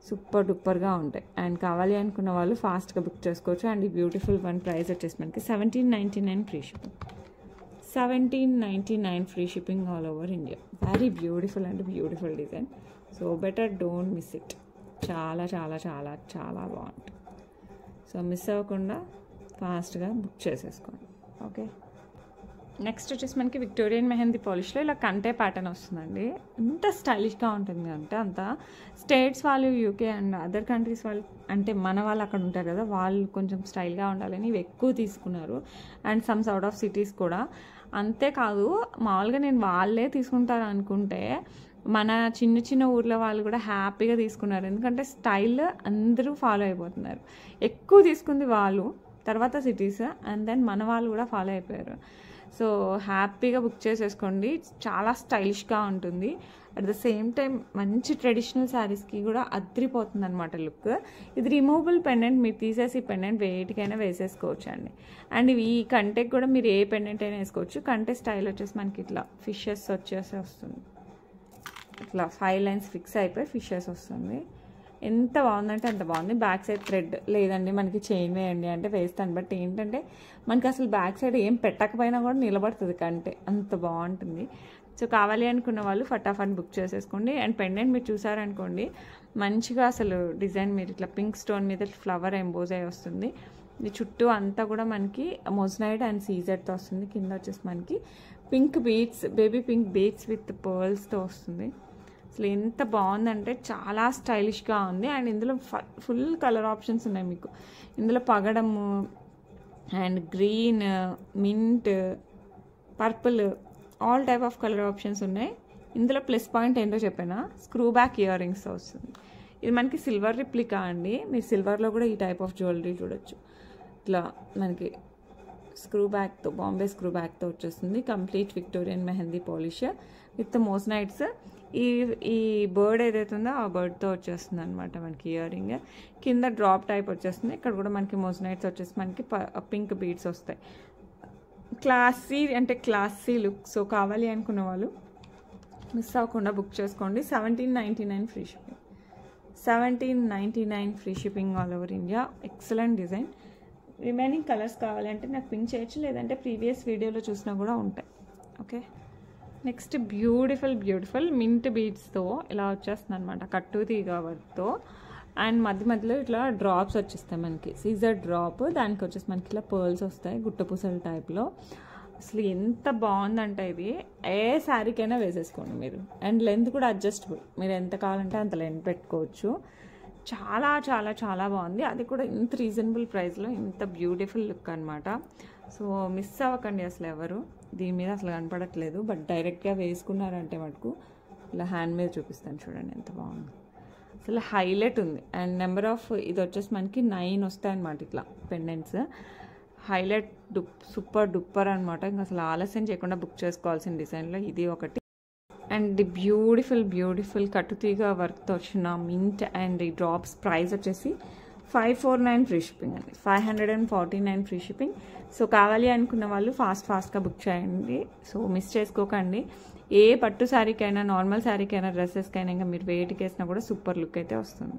సూపర్ డూపర్గా ఉంటాయి. అండ్ కావాలి అనుకున్న వాళ్ళు ఫాస్ట్గా బుక్ చేసుకోవచ్చు. అండ్ ఈ బ్యూటిఫుల్ వన్ ప్రైస్ వచ్చేసి మనకి 1799 free shipping. 1799 free shipping all over India. Very beautiful and beautiful design. So better don't miss it. చాలా చాలా చాలా చాలా బాగుంటుంది. సో మిస్ అవ్వకుండా ఫాస్ట్గా బుక్ చేసేసుకోండి. ఓకే, నెక్స్ట్ వచ్చేసి మనకి విక్టోరియన్ మెహందీ పాలిష్లో ఇలా కంటే ప్యాటర్న్ వస్తుందండి. ఎంత స్టైలిష్గా ఉంటుంది అంటే అంత. స్టేట్స్ వాళ్ళు, యూకే అండ్ అదర్ కంట్రీస్ వాళ్ళు, అంటే మన వాళ్ళు అక్కడ ఉంటారు కదా, వాళ్ళు కొంచెం స్టైల్గా ఉండాలని ఇవి ఎక్కువ తీసుకున్నారు. And sums out of cities కూడా. అంతేకాదు మామూలుగా నేను వాళ్ళే తీసుకుంటారు అనుకుంటే మన చిన్న చిన్న ఊర్లో వాళ్ళు కూడా హ్యాపీగా తీసుకున్నారు. ఎందుకంటే స్టైల్ అందరూ ఫాలో అయిపోతున్నారు. ఎక్కువ తీసుకుంది వాళ్ళు, తర్వాత సిటీస్, అండ్ దెన్ మన వాళ్ళు కూడా ఫాలో అయిపోయారు. సో హ్యాపీగా బుక్ చేసేసుకోండి. చాలా స్టైలిష్గా ఉంటుంది. అట్ ద సేమ్ టైం మంచి ట్రెడిషనల్ శారీస్కి కూడా అద్రిపోతుంది అనమాట లుక్. ఇది రిమూవబుల్ పెండెంట్, మీరు తీసేసి పెండెంట్ వేటికైనా వేసేసుకోవచ్చు అండి. అండ్ ఈ కంటెకి కూడా మీరు ఏ పెండెంట్ అయినా వేసుకోవచ్చు. కంటె స్టైల్ వచ్చేసి మనకి ఇట్లా ఫిషెస్ వచ్చేసి వస్తుంది. ఇట్లా 5 లైన్స్ ఫిక్స్ అయిపోయి ఫిషెస్ వస్తుంది. ఎంత బాగుందంటే అంత బాగుంది. బ్యాక్ సైడ్ థ్రెడ్ లేదండి మనకి చైన్ వేయండి అంటే వేస్తాను. బట్ ఏంటంటే మనకి అసలు బ్యాక్ సైడ్ ఏం పెట్టకపోయినా కూడా నిలబడుతుంది కంటే, అంత బాగుంటుంది. సో కావాలి అనుకున్న వాళ్ళు ఫటాఫట్ బుక్ చేసేసుకోండి. అండ్ పెండెంట్ మీరు చూసారనుకోండి మంచిగా అసలు డిజైన్ మీరు ఇట్లా పింక్ స్టోన్ మీద ఫ్లవర్ ఎంబోజ్ అయి వస్తుంది. ఇది చుట్టూ అంతా కూడా మనకి మొజనైట్ అండ్ సీజెడ్తో వస్తుంది. కింద వచ్చేసి మనకి pink beads, baby pink beads with పర్ల్స్తో వస్తుంది. అసలు ఎంత బాగుందంటే చాలా స్టైలిష్గా ఉంది. అండ్ ఇందులో ఫుల్ కలర్ ఆప్షన్స్ ఉన్నాయి మీకు. ఇందులో పగడము and green, mint, purple, all type of colour options ఉన్నాయి. ఇందులో ప్లస్ పాయింట్ ఏంటో చెప్పానా, స్క్రూ బ్యాక్ ఇయర్ రింగ్స్ వస్తుంది. ఇది మనకి సిల్వర్ రిప్లికా అండి. మీరు సిల్వర్లో కూడా ఈ టైప్ ఆఫ్ జ్యువెలరీ చూడొచ్చు. ఇట్లా మనకి స్క్రూ బ్యాక్తో, బాంబే స్క్రూ బ్యాక్తో వచ్చేస్తుంది. Complete Victorian mehndi polish with moissanites. ఈ బర్డ్ ఏదైతే ఉందో ఆ బర్డ్తో వచ్చేస్తుంది అనమాట మనకి ఇయర్ రింగ్. కింద డ్రాప్ టైప్ వచ్చేస్తుంది. ఇక్కడ కూడా మనకి మోస్నైట్స్ వచ్చేసి మనకి పింక్ బీడ్స్ వస్తాయి. క్లాసీ అంటే క్లాసీ లుక్. సో కావాలి అనుకున్న వాళ్ళు మిస్ అవ్వకుండా బుక్ చేసుకోండి. 1799 free shipping. 1799 free shipping all over India. Excellent design. Remaining colours కావాలంటే నాకు పింక్ చేయొచ్చు, లేదంటే ప్రీవియస్ వీడియోలో చూసినా కూడా ఉంటాయి. Okay, next beautiful beautiful mint బీడ్స్తో ఇలా వచ్చేస్తుంది అనమాట, కట్టు తీగ వర్క్తో. అండ్ మధ్య మధ్యలో ఇట్లా డ్రాప్స్ వచ్చేస్తాయి మనకి, సీజర్ డ్రాప్. దానికి వచ్చేసి మనకి ఇట్లా పర్ల్స్ వస్తాయి గుట్టపూసల టైప్లో. అసలు ఎంత బాగుందంటే ఇది ఏ శారీకైనా వేసేసుకోండి మీరు. అండ్ లెంత్ కూడా అడ్జస్టబుల్, మీరు ఎంత కావాలంటే అంత లెంత్ పెట్టుకోవచ్చు. చాలా చాలా చాలా బాగుంది. అది కూడా ఇంత రీజనబుల్ ప్రైస్లో ఇంత బ్యూటిఫుల్ లుక్ అనమాట. సో మిస్ అవ్వకండి అసలు ఎవరు. దీని మీద అసలు కనపడట్లేదు, బట్ డైరెక్ట్గా వేసుకున్నారంటే మటుకు ఇలా హ్యాండ్ మీద చూపిస్తాను చూడండి ఎంత బాగుంది. అసలు హైలైట్ ఉంది. అండ్ నెంబర్ ఆఫ్ ఇది వచ్చేసి మనకి 9 వస్తాయి అనమాట ఇట్లా పెండెంట్స్. హైలైట్ సూపర్ డూపర్ అనమాట. ఇంకా అసలు ఆలస్యం చేయకుండా బుక్ చేసుకోవాల్సిన డిజైన్లో ఇది ఒకటి. అండ్ బ్యూటిఫుల్ బ్యూటిఫుల్ కట్టుతీగ వర్క్తో వచ్చిన మింట్ అండ్ ఈ డ్రాప్స్ ప్రైస్ వచ్చేసి 549 ఫ్రీ షిప్పింగ్ అండి. 549 ఫ్రీ షిప్పింగ్. సో కావాలి అనుకున్న వాళ్ళు ఫాస్ట్గా బుక్ చేయండి. సో మిస్ చేసుకోకండి. ఏ పట్టు శారీకైనా, నార్మల్ శారీకైనా, డ్రెస్సెస్కైనా ఇంకా మీరు వేటికి వేసినా కూడా సూపర్ లుక్ అయితే వస్తుంది.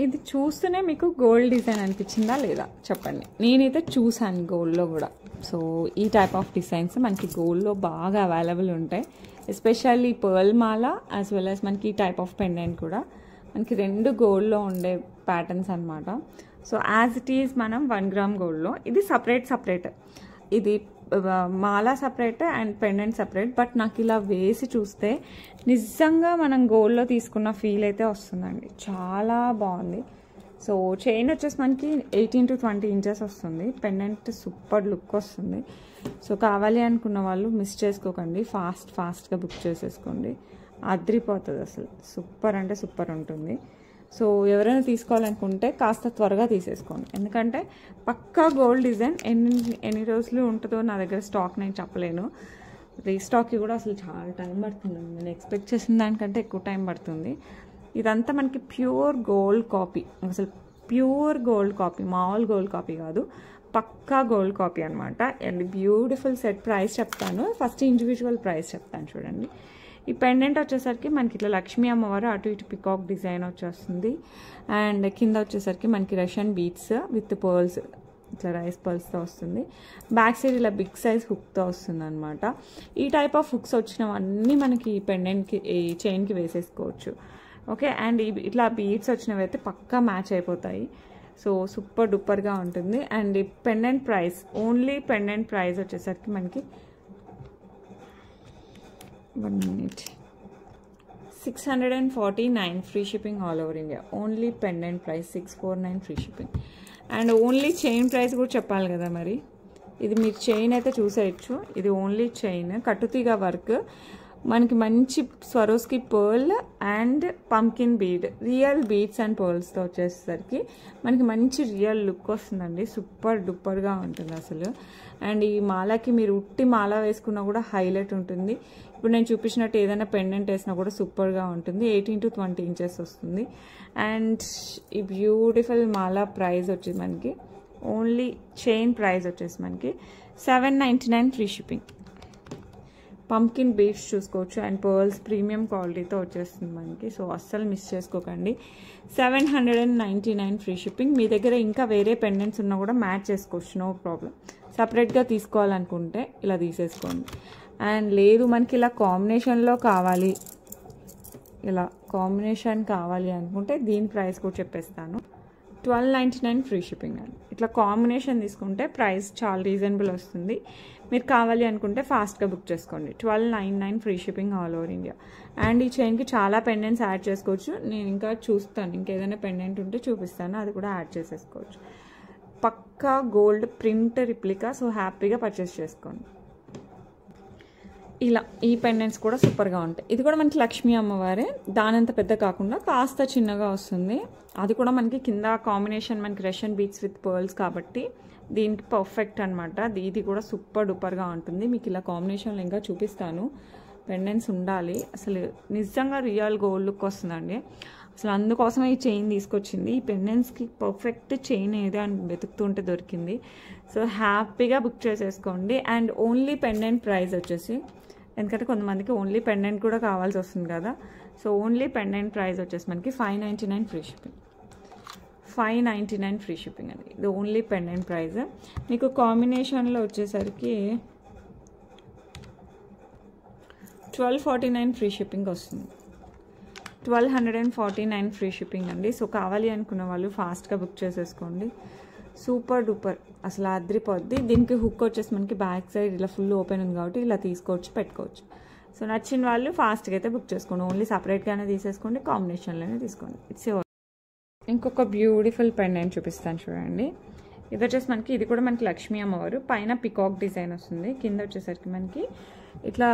ఇది చూస్తూనే మీకు గోల్డ్ డిజైన్ అనిపించిందా లేదా చెప్పండి. నేనైతే చూసాను గోల్డ్లో కూడా. సో ఈ టైప్ ఆఫ్ డిజైన్స్ మనకి గోల్డ్లో బాగా అవైలబుల్ ఉంటాయి. ఎస్పెషల్లీ పర్ల్ మాల యాజ్ వెల్ యాజ్ మనకి ఈ టైప్ ఆఫ్ పెండెంట్ కూడా మనకి 2 గోల్డ్లో ఉండే ప్యాటర్న్స్ అనమాట. సో యాజ్ ఇట్ ఈజ్ మనం 1 గ్రామ్ గోల్డ్లో ఇది సపరేట్ ఇది మాల separate and pendant separate. But నాకు ఇలా వేసి చూస్తే నిజంగా మనం గోల్డ్లో తీసుకున్న ఫీల్ అయితే వస్తుందండి. చాలా బాగుంది. సో చైన్ వచ్చేసి మనకి 18 to 20 ఇంచెస్ వస్తుంది. పెండెంట్ సూపర్ లుక్ వస్తుంది. సో కావాలి అనుకున్న వాళ్ళు మిస్ చేసుకోకండి, ఫాస్ట్గా బుక్ చేసేసుకోండి. అద్రిపోతుంది అసలు. సూపర్ అంటే సూపర్ ఉంటుంది. సో ఎవరైనా తీసుకోవాలనుకుంటే కాస్త త్వరగా తీసేసుకోండి. ఎందుకంటే పక్కా గోల్డ్ డిజైన్ ఎన్ని రోజులు ఉంటుందో నా దగ్గర స్టాక్ నేను చెప్పలేను. రీస్టాక్కి కూడా అసలు చాలా టైం పడుతుంది. నేను ఎక్స్పెక్ట్ చేసిన దానికంటే ఎక్కువ టైం పడుతుంది. ఇదంతా మనకి ప్యూర్ గోల్డ్ కాపీ, అసలు ప్యూర్ గోల్డ్ కాపీ, మామూలు గోల్డ్ కాపీ కాదు, పక్కా గోల్డ్ కాపీ అనమాట. అండ్ బ్యూటిఫుల్ సెట్ ప్రైస్ చెప్తాను. ఫస్ట్ ఇండివిజువల్ ప్రైస్ చెప్తాను చూడండి. ఈ పెండెంట్ వచ్చేసరికి మనకి ఇట్లా లక్ష్మీ అమ్మవారు అటు ఇటు పికాక్ డిజైన్ వచ్చేస్తుంది. అండ్ కింద వచ్చేసరికి మనకి రష్యన్ బీట్స్ విత్ పర్ల్స్, ఇట్లా రైస్ పర్ల్స్తో వస్తుంది. బ్యాక్ సైడ్ ఇలా బిగ్ సైజ్ హుక్తో వస్తుంది అనమాట. ఈ టైప్ ఆఫ్ హుక్స్ వచ్చినవన్నీ మనకి ఈ పెండెంట్కి, ఈ చైన్కి వేసేసుకోవచ్చు. ఓకే. అండ్ ఇట్లా బీట్స్ వచ్చినవి అయితే పక్కా మ్యాచ్ అయిపోతాయి. సో సూపర్ డూపర్గా ఉంటుంది. అండ్ ఈ pendant price, only pendant price వచ్చేసరికి మనకి 1 minute 649 free shipping all over India. Only pendant price 649 free shipping. And only chain price కూడా చెప్పాలి కదా మరి. ఇది మీరు చైన్ అయితే చూసేయచ్చు. ఇది ఓన్లీ చైన్, కట్టుతీగ వర్క్, మనకి మంచి Swarovski pearl and pumpkin bead, real beads and పర్ల్స్తో వచ్చేసరికి మనకి మంచి రియల్ లుక్ వస్తుందండి. సూపర్ డూపర్గా ఉంటుంది అసలు. అండ్ ఈ మాలకి మీరు ఉట్టి మాల వేసుకున్నా కూడా హైలైట్ ఉంటుంది. ఇప్పుడు నేను చూపించినట్టు ఏదైనా పెండెంట్ వేసినా కూడా సూపర్గా ఉంటుంది. 18 to 20 ఇంచెస్ వస్తుంది. అండ్ ఈ బ్యూటిఫుల్ మాల ప్రైస్ వచ్చేసి మనకి, ఓన్లీ చైన్ ప్రైస్ వచ్చేసి మనకి 799 ఫ్రీ షిప్పింగ్. పంకిన్ బీడ్స్ చూసుకోవచ్చు అండ్ పర్ల్స్ ప్రీమియం క్వాలిటీతో వచ్చేస్తుంది మనకి. సో అస్సలు మిస్ చేసుకోకండి. 799 ఫ్రీ షిప్పింగ్. మీ దగ్గర ఇంకా వేరే పెండెంట్స్ ఉన్నా కూడా మ్యాచ్ చేసుకోవచ్చు, నో ప్రాబ్లం. సపరేట్గా తీసుకోవాలనుకుంటే ఇలా తీసేసుకోండి. అండ్ లేదు మనకి ఇలా కాంబినేషన్లో కావాలి, ఇలా కాంబినేషన్ కావాలి అనుకుంటే దీని ప్రైస్ కూడా చెప్పేస్తాను. 1299 ఫ్రీ షిప్పింగ్ అండి. ఇట్లా కాంబినేషన్ తీసుకుంటే ప్రైస్ చాలా రీజనబుల్ వస్తుంది. మీరు కావాలి అనుకుంటే ఫాస్ట్గా బుక్ చేసుకోండి. 1299 free shipping all over India. And ఈ చైన్కి చాలా పెండెంట్స్ యాడ్ చేసుకోవచ్చు. నేను ఇంకా చూస్తాను, ఇంకేదైనా పెండెంట్ ఉంటే చూపిస్తాను, అది కూడా యాడ్ చేసేసుకోవచ్చు. పక్కా గోల్డ్ ప్రింట్ రిప్లికా. సో హ్యాపీగా పర్చేస్ చేసుకోండి. ఇలా ఈ పెండెంట్స్ కూడా సూపర్గా ఉంటాయి. ఇది కూడా మనకి లక్ష్మీ అమ్మవారే, దానంత పెద్ద కాకుండా కాస్త చిన్నగా వస్తుంది. అది కూడా మనకి కింద కాంబినేషన్ మనకి రష్యన్ బీట్స్ విత్ పర్ల్స్ కాబట్టి దీనికి పర్ఫెక్ట్ అనమాట. ఇది కూడా సూపర్ డూపర్గా ఉంటుంది. మీకు ఇలా కాంబినేషన్లో ఇంకా చూపిస్తాను. పెండెంట్స్ ఉండాలి, అసలు నిజంగా రియల్ గోల్డ్ లుక్ వస్తుందండి. అసలు అందుకోసమే ఈ చైన్ తీసుకొచ్చింది. ఈ పెండెంట్స్కి పర్ఫెక్ట్ చైన్ ఏదో అని వెతుకుతుంటే దొరికింది. సో హ్యాపీగా బుక్ చేసేసుకోండి. అండ్ ఓన్లీ పెండెంట్ ప్రైస్ వచ్చేసి, ఎందుకంటే కొంతమందికి ఓన్లీ పెండెంట్ కూడా కావాల్సి వస్తుంది కదా. సో ఓన్లీ పెండెంట్ ప్రైస్ వచ్చేసి మనకి 599 ఫ్రీ షిప్పింగ్. 599 ఫ్రీ షిప్పింగ్ అండి. ఇది ఓన్లీ పెండెంట్ ప్రైస్. మీకు కాంబినేషన్లో వచ్చేసరికి 1249 ఫ్రీ షిప్పింగ్ వస్తుంది. 1249 ఫ్రీ షిప్పింగ్ అండి. సో కావాలి అనుకున్న వాళ్ళు ఫాస్ట్గా బుక్ చేసేసుకోండి. సూపర్ డూపర్, అసలు అద్రిపోద్ది. దీనికి హుక్ వచ్చేసి మనకి బ్యాక్ సైడ్ ఇలా ఫుల్ ఓపెన్ ఉంది కాబట్టి ఇలా తీసుకోవచ్చు, పెట్టుకోవచ్చు. సో నచ్చిన వాళ్ళు ఫాస్ట్గా అయితే బుక్ చేసుకోండి. ఓన్లీ సపరేట్గానే తీసేసుకోండి, కాంబినేషన్లోనే తీసుకోండి. It's your. ఇంకొక బ్యూటిఫుల్ పెండెంట్ చూపిస్తాను చూడండి. ఇది వచ్చేసి మనకి, ఇది కూడా మనకి లక్ష్మీ అమ్మవారు, పైన పికాక్ డిజైన్ వస్తుంది. కింద వచ్చేసరికి మనకి ఇట్లా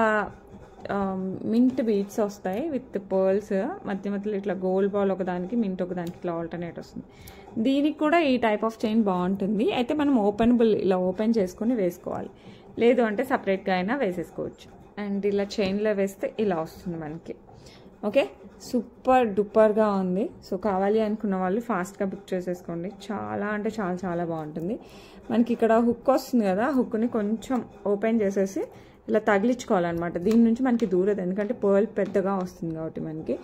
మింట్ బీడ్స్ వస్తాయి విత్ పర్ల్స్, మధ్యలో ఇట్లా గోల్డ్ బాల్ ఒకదానికి, మింట్ ఒకదానికి ఇట్లా ఆల్టర్నేట్ వస్తుంది. దీనికి కూడా ఈ టైప్ ఆఫ్ చైన్ బాగుంటుంది. అయితే మనం ఓపెనబుల్, ఇలా ఓపెన్ చేసుకుని వేసుకోవాలి, లేదు అంటే సపరేట్గా అయినా వేసేసుకోవచ్చు. అండ్ ఇలా చైన్లో వేస్తే ఇలా వస్తుంది మనకి. ఓకే, సూపర్ డూపర్గా ఉంది. సో కావాలి అనుకున్న వాళ్ళు ఫాస్ట్గా బుక్ చేసేసుకోండి. చాలా అంటే చాలా చాలా బాగుంటుంది. మనకి ఇక్కడ హుక్ వస్తుంది కదా, హుక్ని కొంచెం ఓపెన్ చేసేసి ఇలా తగిలించుకోవాలన్నమాట. దీని నుంచి మనకి దూరదు, ఎందుకంటే పర్ల్ పెద్దగా వస్తుంది కాబట్టి మనకి.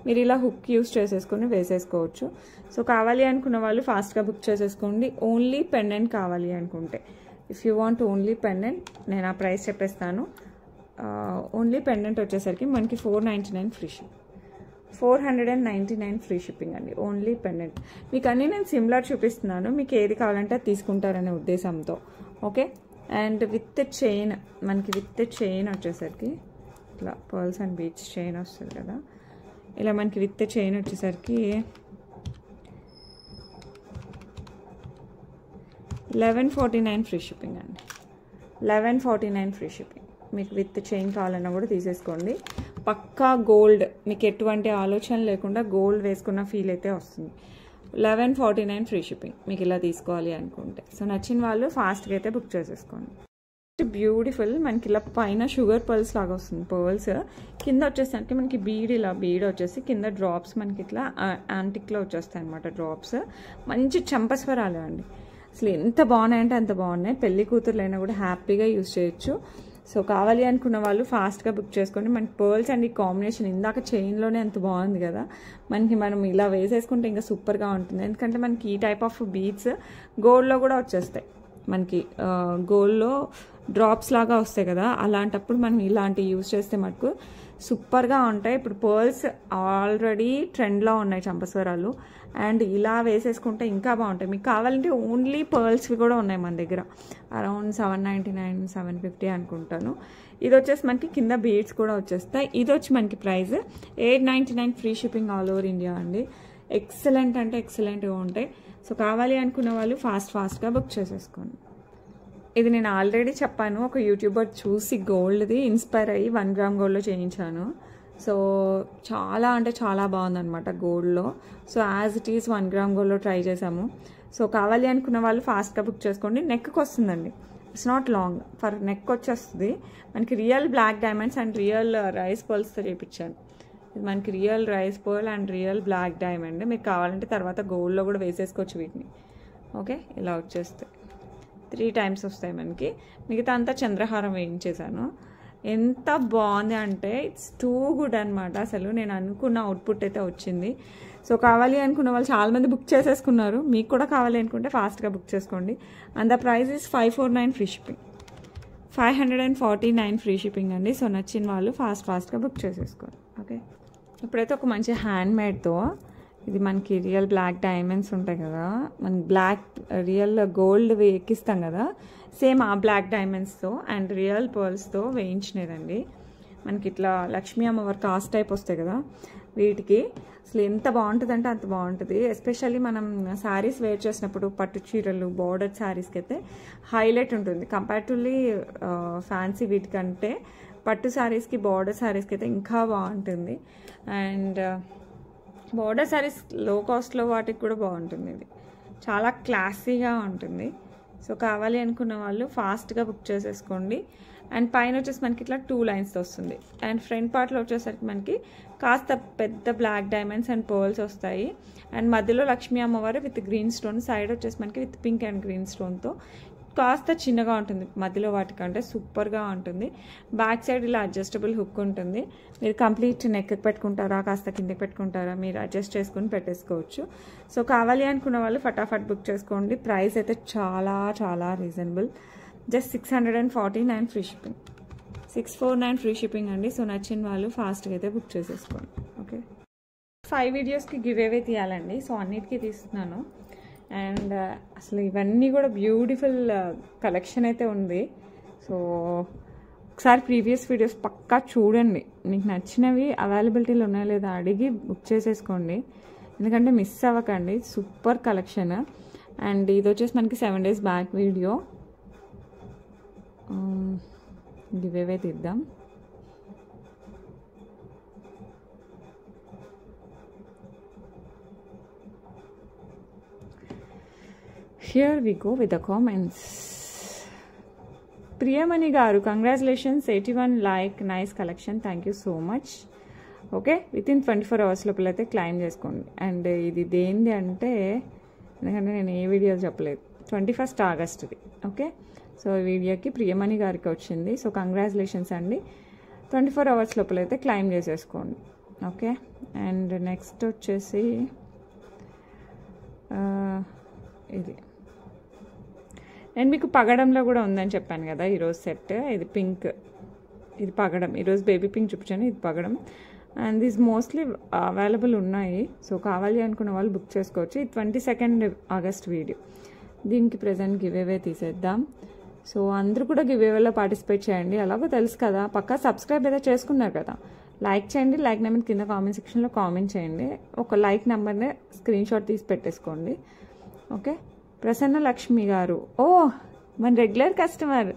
మీరు ఇలా హుక్ యూస్ చేసేసుకొని వేసేసుకోవచ్చు. సో కావాలి అనుకున్న వాళ్ళు ఫాస్ట్గా బుక్ చేసేసుకోండి. ఓన్లీ పెండెంట్ కావాలి అనుకుంటే, if you want only pendant, నేను ఆ ప్రైస్ చెప్పేస్తాను. ఓన్లీ పెండెంట్ వచ్చేసరికి మనకి 499 ఫ్రీ షిప్, 499 ఫ్రీ షిప్పింగ్ అండి. Only pendant. మీకు అన్నీ నేను సిమిలర్ చూపిస్తున్నాను, మీకు ఏది కావాలంటే అది తీసుకుంటారనే ఉద్దేశంతో. ఓకే. అండ్ విత్ చైన్, మనకి విత్ చైన్ వచ్చేసరికి ఇట్లా పర్ల్స్ అండ్ బీడ్స్ చైన్ వస్తుంది కదా, ఇలా మనకి విత్ చైన్ వచ్చేసరికి 1149 ఫ్రీ షిప్పింగ్ అండి. 1149 ఫ్రీ షిప్పింగ్. మీకు విత్ చైన్ కావాలన్నా కూడా తీసేసుకోండి. పక్కా గోల్డ్, మీకు ఎటువంటి ఆలోచన లేకుండా గోల్డ్ వేసుకున్న ఫీల్ అయితే వస్తుంది. 1149 ఫ్రీ షిప్పింగ్ మీకు ఇలా తీసుకోవాలి అనుకుంటే. సో నచ్చిన వాళ్ళు ఫాస్ట్గా అయితే బుక్ చేసేసుకోండి. బ్యూటిఫుల్, మనకి ఇలా పైన షుగర్ పర్ల్స్ లాగా వస్తుంది. పర్ల్స్ కింద వచ్చేసరికి మనకి ఇలా బీడ్ వచ్చేసి కింద డ్రాప్స్ మనకి ఇట్లా యాంటిక్లో వచ్చేస్తాయి అనమాట. డ్రాప్స్ మంచి చంపస్వరాలు అండి. అసలు ఎంత బాగున్నాయంటే అంత బాగున్నాయి. పెళ్లి కూతురులైనా కూడా హ్యాపీగా యూజ్ చేయొచ్చు. సో కావాలి అనుకున్న వాళ్ళు ఫాస్ట్గా బుక్ చేసుకోండి. మనకి పర్ల్స్ అండ్ ఈ కాంబినేషన్ ఇందాక చైన్లోనే ఎంత బాగుంది కదా, మనకి మనం ఇలా వేసేసుకుంటే ఇంకా సూపర్గా ఉంటుంది. ఎందుకంటే మనకి ఈ టైప్ ఆఫ్ బీడ్స్ గోల్డ్లో కూడా వచ్చేస్తాయి. మనకి గోల్డ్లో డ్రాప్స్ లాగా వస్తాయి కదా, అలాంటప్పుడు మనం ఇలాంటివి యూజ్ చేస్తే మటుకు సూపర్గా ఉంటాయి. ఇప్పుడు పర్ల్స్ ఆల్రెడీ ట్రెండ్లో ఉన్నాయి చంపస్వరాలు, అండ్ ఇలా వేసేసుకుంటే ఇంకా బాగుంటాయి. మీకు కావాలంటే ఓన్లీ పర్ల్స్వి కూడా ఉన్నాయి మన దగ్గర, అరౌండ్ 799, 750 అనుకుంటాను. ఇది వచ్చేసి మనకి కింద బీడ్స్ కూడా వచ్చేస్తాయి. ఇది వచ్చి మనకి price 899 free shipping all over India అండి. ఎక్సలెంట్ అంటే ఎక్సలెంట్గా ఉంటాయి. సో కావాలి అనుకున్న వాళ్ళు ఫాస్ట్గా బుక్ చేసేసుకోండి. ఇది నేను ఆల్రెడీ చెప్పాను, ఒక యూట్యూబర్ చూసి గోల్డ్ది ఇన్స్పైర్ అయ్యి 1 గ్రామ్ గోల్డ్లో చేయించాను. సో చాలా అంటే చాలా బాగుందన్నమాట గోల్డ్లో. So as it is 1 gram గోల్డ్లో ట్రై చేసాము. సో కావాలి అనుకున్న వాళ్ళు ఫాస్ట్గా బుక్ చేసుకోండి. నెక్కి వస్తుందండి, it's not long, for neck వచ్చేస్తుంది. మనకి real black diamonds and real rice పర్ల్స్తో చేయించాను. ఇది మనకి real rice pearl and real black diamond. మీకు కావాలంటే తర్వాత గోల్డ్లో కూడా వేసేసుకోవచ్చు వీటిని. ఓకే, ఇలా వచ్చేస్తాయి. 3 టైమ్స్ వస్తాయి మనకి. మిగతా అంతా చంద్రహారం వేయించేసాను. ఎంత బాగుంది అంటే ఇట్స్ టూ గుడ్ అనమాట. అసలు నేను అనుకున్న అవుట్పుట్ అయితే వచ్చింది. సో కావాలి అనుకున్న వాళ్ళు చాలామంది బుక్ చేసేసుకున్నారు. మీకు కూడా కావాలి అనుకుంటే ఫాస్ట్గా బుక్ చేసుకోండి. And the price is 549 free shipping, 549 free shipping అండి. సో నచ్చిన వాళ్ళు ఫాస్ట్గా బుక్ చేసేసుకోండి. ఓకే, ఇప్పుడైతే ఒక మంచి హ్యాండ్ మేడ్తో, ఇది మనకి రియల్ బ్లాక్ డైమండ్స్ ఉంటాయి కదా, మన బ్లాక్ రియల్ గోల్డ్ ఎక్కిస్తాం కదా, సేమ్ ఆ బ్లాక్ డైమండ్స్తో అండ్ రియల్ పర్ల్స్తో వేయించినదండి. మనకి ఇట్లా లక్ష్మీ అమ్మవారి కాస్ట్ టైప్ వస్తాయి కదా, వీటికి అసలు ఎంత బాగుంటుందంటే అంత బాగుంటుంది. ఎస్పెషల్లీ మనం శారీస్ వేర్ చేసినప్పుడు పట్టు చీరలు, బార్డర్ శారీస్కి అయితే హైలైట్ ఉంటుంది. కంపారిటివ్లీ ఫ్యాన్సీ వీటికంటే పట్టు శారీస్కి, బార్డర్ శారీస్కి అయితే ఇంకా బాగుంటుంది. అండ్ బార్డర్ శారీస్ లో కాస్ట్లో వాటికి కూడా బాగుంటుంది. ఇది చాలా క్లాసీగా ఉంటుంది. సో కావాలి అనుకున్న వాళ్ళు ఫాస్ట్గా బుక్ చేసేసుకోండి. అండ్ పైన వచ్చేసి మనకి ఇట్లా 2 లైన్స్తో వస్తుంది. అండ్ ఫ్రంట్ పార్ట్లో వచ్చేసరికి మనకి కాస్త పెద్ద బ్లాక్ డైమండ్స్ అండ్ పర్ల్స్ వస్తాయి. అండ్ మధ్యలో లక్ష్మీ అమ్మవారు విత్ గ్రీన్ స్టోన్, సైడ్ వచ్చేసి మనకి విత్ పింక్ అండ్ గ్రీన్ స్టోన్తో కాస్త చిన్నగా ఉంటుంది మధ్యలో వాటికంటే, సూపర్గా ఉంటుంది. బ్యాక్ సైడ్ ఇలా అడ్జస్టబుల్ హుక్ ఉంటుంది. మీరు కంప్లీట్ నెక్కి పెట్టుకుంటారా, కాస్త కిందకి పెట్టుకుంటారా, మీరు అడ్జస్ట్ చేసుకుని పెట్టేసుకోవచ్చు. సో కావాలి అనుకున్న వాళ్ళు ఫటాఫట్ బుక్ చేసుకోండి. ప్రైస్ అయితే చాలా చాలా reasonable, just 649 free shipping, 649 free shipping అండి. సో నచ్చిన వాళ్ళు ఫాస్ట్గా అయితే బుక్ చేసేసుకోండి. ఓకే, 5 వీడియోస్కి గివ్ అవే తీయాలండి. సో అన్నిటికీ తీస్తున్నాను. అండ్ అసలు ఇవన్నీ కూడా బ్యూటిఫుల్ కలెక్షన్ అయితే ఉంది. సో ఒకసారి ప్రీవియస్ వీడియోస్ పక్కా చూడండి. మీకు నచ్చినవి అవైలబిలిటీలో ఉన్నాయో లేదా అడిగి బుక్ చేసేసుకోండి, ఎందుకంటే మిస్ అవ్వకండి. Super collection. అండ్ ఇది వచ్చేసి మనకి 7 days back video. Give away తీద్దాం. Here we go with the comments. Priyamani garu, congratulations, 81 like, nice collection, thank you so much. Okay, within 24 hours లోపల అయితే క్లైమ్ చేసుకోండి. అండ్ ఇది దేంది అంటే, ఎందుకంటే నేను ఏ వీడియోస్ చెప్పలేదు, 21st ఆగస్ట్ది. ఓకే, సో ఈ వీడియోకి ప్రియమణి గారికి వచ్చింది. సో కంగ్రాచులేషన్స్ అండి. 24 అవర్స్ లోపల అయితే క్లైమ్ చేసేసుకోండి. ఓకే, అండ్ నెక్స్ట్ వచ్చేసి ఇది నేను మీకు పగడంలో కూడా ఉందని చెప్పాను కదా ఈరోజు సెట్. ఇది పింక్, ఇది పగడం. ఈరోజు బేబీ పింక్ చూపించాను, ఇది పగడం. అండ్ దీస్ మోస్ట్లీ అవైలబుల్ ఉన్నాయి. సో కావాలి అనుకున్న వాళ్ళు బుక్ చేసుకోవచ్చు. ఇది 22 ఆగస్ట్ వీడియో. దీనికి ప్రజెంట్ గివ్ అవే తీసేద్దాం. సో అందరూ కూడా గివ్ అవేలో పార్టిసిపేట్ చేయండి. అలాగో తెలుసు కదా, పక్కా సబ్స్క్రైబ్ అయితే చేసుకున్నారు కదా. లైక్ చేయండి. లైక్ నెంబర్ కింద కామెంట్ సెక్షన్లో కామెంట్ చేయండి. ఒక లైక్ నెంబర్ని స్క్రీన్ షాట్ తీసి పెట్టేసుకోండి. ఓకే, ప్రసన్న లక్ష్మి గారు, ఓ మన రెగ్యులర్ కస్టమర్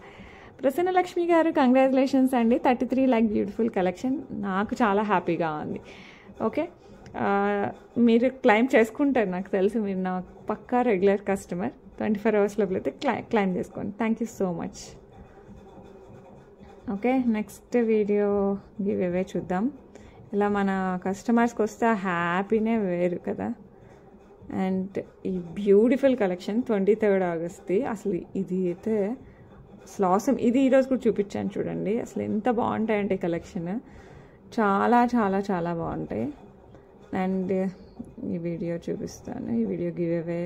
ప్రసన్న లక్ష్మి గారు, కంగ్రాచులేషన్స్ అండి. 33 లైక్ బ్యూటిఫుల్ కలెక్షన్. నాకు చాలా హ్యాపీగా ఉంది. ఓకే, మీరు క్లైమ్ చేసుకుంటారు, నాకు తెలుసు. మీరు నా పక్కా రెగ్యులర్ కస్టమర్. 24 అవర్స్ లోపల అయితే క్లైమ్ చేసుకోండి. Thank you so much. Okay, next video give away చూద్దాం. ఇలా మన కస్టమర్స్కి వస్తే హ్యాపీనే వేరు కదా. అండ్ ఈ బ్యూటిఫుల్ కలెక్షన్ 23rd ఆగస్ట్ది. అసలు ఇది అయితే అసలు ఆసమ్. ఇది ఈరోజు కూడా చూపించాను చూడండి. అసలు ఎంత బాగుంటాయంటే కలెక్షన్ చాలా చాలా చాలా బాగుంటాయి. అండ్ ఈ వీడియో చూపిస్తాను. ఈ వీడియో గివ్ అవే.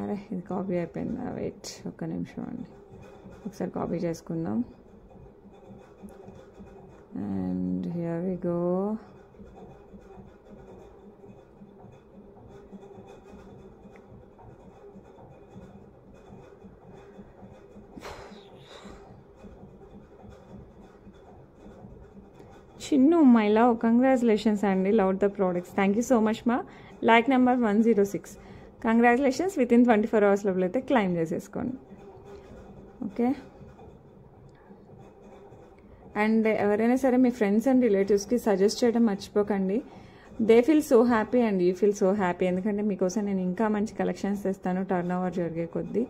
అరే ఇది కాపీ అయిపోయిందా? వెయిట్ ఒక్క నిమిషం అండి, ఒకసారి కాపీ చేసుకుందాం. And here we go. Chinnu my love, congratulations అండి. Love the products. Thank you so much మా. Like number 106. Congratulations. Within 24 hours లోపల అయితే క్లైమ్ చేసేసుకోండి. ఓకే, అండ్ ఎవరైనా సరే మీ ఫ్రెండ్స్ అండ్ రిలేటివ్స్కి సజెస్ట్ చేయడం మర్చిపోకండి. They feel so happy and you feel so happy. ఎందుకంటే మీకోసం నేను ఇంకా మంచి కలెక్షన్స్ తెస్తాను టర్న్ ఓవర్ జరిగే కొద్దీ.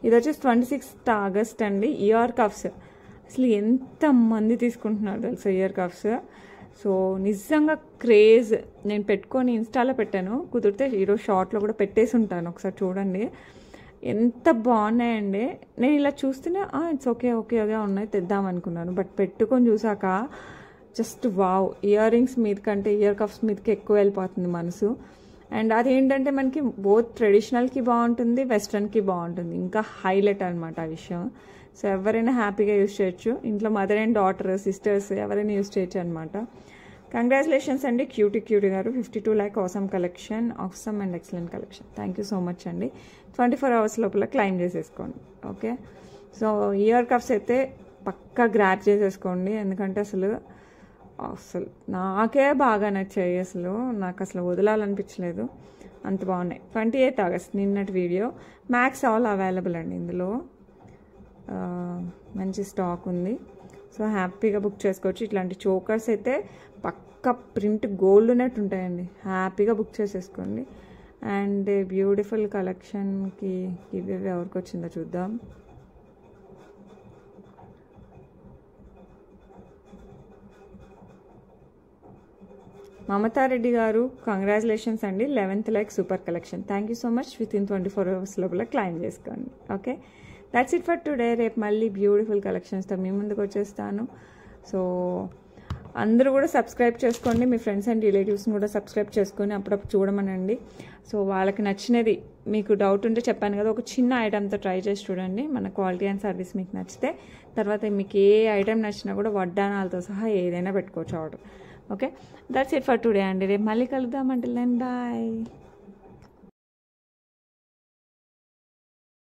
ఇది వచ్చేసి 26th ఆగస్ట్ అండి. ఇయర్ కఫ్స్ అసలు ఎంతమంది తీసుకుంటున్నారు తెలుసా ఇయర్ కఫ్స్. సో నిజంగా క్రేజ్. నేను పెట్టుకొని ఇన్స్టాలో పెట్టాను, కుదిరితే ఈరోజు షార్ట్లో కూడా పెట్టేసి ఉంటాను, ఒకసారి చూడండి. ఎంత బాగున్నాయండి. నేను ఇలా చూస్తేనే ఇట్స్ ఓకే ఓకేగా ఉన్నాయి తెద్దాం అనుకున్నాను. బట్ పెట్టుకొని చూసాక జస్ట్ వావ్. ఇయర్ రింగ్స్ మీద కంటే ఇయర్ కఫ్స్ మీదకి ఎక్కువ వెళ్ళిపోతుంది మనసు. అండ్ అదేంటంటే మనకి బోత్ ట్రెడిషనల్కి బాగుంటుంది, వెస్ట్రన్కి బాగుంటుంది. ఇంకా హైలైట్ అనమాట ఆ విషయం. సో ఎవరైనా హ్యాపీగా యూజ్ చేయొచ్చు. ఇంట్లో మదర్ అండ్ డాటర్, సిస్టర్స్ ఎవరైనా యూజ్ చేయొచ్చు అనమాట. కంగ్రాచులేషన్స్ అండి క్యూటీ గారు. 52 like awesome collection, awesome and excellent collection. Thank you so much అండి. 24 అవర్స్ లోపల క్లైమ్ చేసేసుకోండి. ఓకే, సో ఇయర్ కఫ్స్ అయితే పక్కా గ్రాప్ చేసేసుకోండి. ఎందుకంటే అసలు నాకే బాగా నచ్చాయి. అసలు నాకు అసలు వదలాలనిపించలేదు, అంత బాగున్నాయి. 28th ఆగస్ట్ నిన్నటి వీడియో. మ్యాక్స్ ఆల్ అవైలబుల్ అండి. ఇందులో మంచి స్టాక్ ఉంది. సో హ్యాపీగా బుక్ చేసుకోవచ్చు. ఇట్లాంటి చోకర్స్ అయితే పక్క ప్రింట్ గోల్డ్ ఉన్నట్టు ఉంటాయండి. హ్యాపీగా బుక్ చేసేసుకోండి. అండ్ బ్యూటిఫుల్ కలెక్షన్కి గివ్ అవే ఎవరికి వచ్చిందో చూద్దాం. మమతారెడ్డి గారు, కంగ్రాచులేషన్స్ అండి. 11th like super collection. Thank you so much. With in 24 hours లోపల క్లైమ్ చేసుకోండి. Okay, that's it for today. రేపు మళ్ళీ బ్యూటిఫుల్ కలెక్షన్స్తో మీ ముందుకు వచ్చేస్తాను. సో అందరూ కూడా సబ్స్క్రైబ్ చేసుకోండి. మీ ఫ్రెండ్స్ అండ్ రిలేటివ్స్ని కూడా సబ్స్క్రైబ్ చేసుకొని అప్పుడప్పుడు చూడమనండి. సో వాళ్ళకి నచ్చినది, మీకు డౌట్ ఉంటే చెప్పాను కదా, ఒక చిన్న ఐటెంతో ట్రై చేసి చూడండి. మన క్వాలిటీ అండ్ సర్వీస్ మీకు నచ్చితే తర్వాత మీకు ఏ ఐటెం నచ్చినా కూడా వడ్డానాలతో సహా ఏదైనా పెట్టుకోవచ్చు order. Okay, that's it for today అండి. రేపు మళ్ళీ కలుద్దాం. Until then bye.